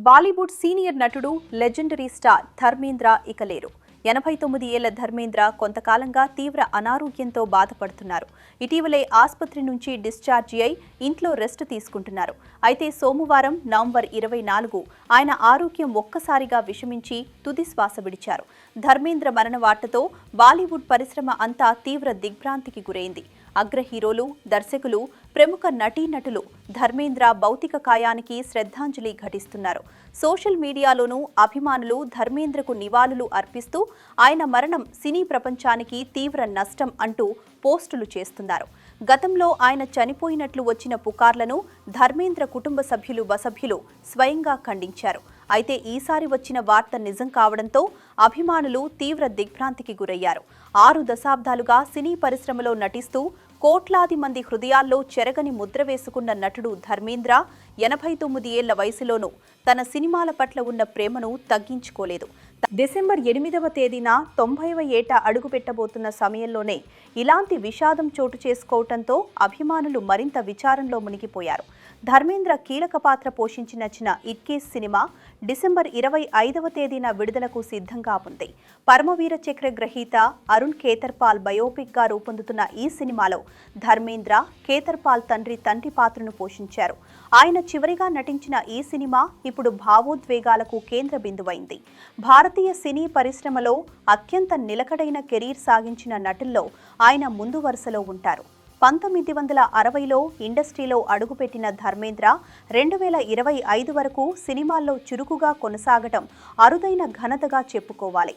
Bollywood senior నటుడు legendary star Dharmendra ఇక లేరు. 89 ఏళ్ల ధర్మేంద్ర కొంతకాలంగా తీవ్ర అనారోగ్యంతో బాధపడుతున్నారు. ఇటీవలే ఆసుపత్రి నుంచి డిశ్చార్జి అయి ఇంట్లో రెస్ట్ తీసుకుంటున్నారు. అయితే సోమవారం నవంబర్ 24 ఆయన ఆరోగ్యం ఒక్కసారిగా విషమించి తుది శ్వాస విడిచారు. ధర్మేంద్ర మరణ వార్తతో బాలీవుడ్ పరిశ్రమ అంతా తీవ్ర దిగ్భ్రాంతికి గురైంది. అగ్ర హీరోలు, దర్శకులు, ప్రముఖ నటీనటులు ధర్మేంద్ర భౌతిక కాయానికి శ్రద్ధాంజలి ఘటిస్తున్నారు. సోషల్ మీడియాలోనూ అభిమానులు ధర్మేంద్రకు నివాళులు అర్పిస్తూ ఆయన మరణం సినీ ప్రపంచానికి తీవ్ర నష్టం అంటూ పోస్టులు చేస్తున్నారు. గతంలో ఆయన చనిపోయినట్లు వచ్చిన పుకార్లను ధర్మేంద్ర కుటుంబ సభ్యులు స్వయంగా ఖండించారు. అయితే ఈసారి వచ్చిన వార్త నిజం కావడంతో అభిమానులు తీవ్ర దిగ్భ్రాంతికి గురయ్యారు. 6 దశాబ్దాలుగా సినీ పరిశ్రమలో నటిస్తూ కోట్లాది మంది హృదయాల్లో చెరగని ముద్ర వేసుకున్న నటుడు ధర్మేంద్ర 89 ఏళ్ల వయసులోనూ తన సినిమాల పట్ల ఉన్న ప్రేమను తగ్గించుకోలేదు. డిసెంబర్ 8వ తేదీన 90వ ఏట అడుగుపెట్టబోతున్న సమయంలోనే ఇలాంటి విషాదం చోటు చేసుకోవడంతో అభిమానులు మరింత విచారంలో మునిగిపోయారు. ధర్మేంద్ర కీలక పాత్ర పోషించిన ఇట్కేస్ సినిమా డిసెంబర్ 25వ తేదీన విడుదలకు సిద్ధంగా ఉంది. పరమవీర చక్ర గ్రహీత అరుణ్ ఖేతర్పాల్ బయోపిక్ గా రూపొందుతున్న ఈ సినిమాలో ధర్మేంద్ర ఖేతర్పాల్ తండ్రి పాత్రను పోషించారు. ఆయన చివరిగా నటించిన ఈ సినిమా ఇప్పుడు భావోద్వేగాలకు కేంద్ర బిందువైంది. భారతీయ సినీ పరిశ్రమలో అత్యంత నిలకడైన కెరీర్ సాగించిన నటుల్లో ఆయన ముందు వరుసలో ఉంటారు. 1960లో ఇండస్ట్రీలో అడుగుపెట్టిన ధర్మేంద్ర 2025 వరకు సినిమాల్లో చురుకుగా కొనసాగటం అరుదైన ఘనతగా చెప్పుకోవాలి.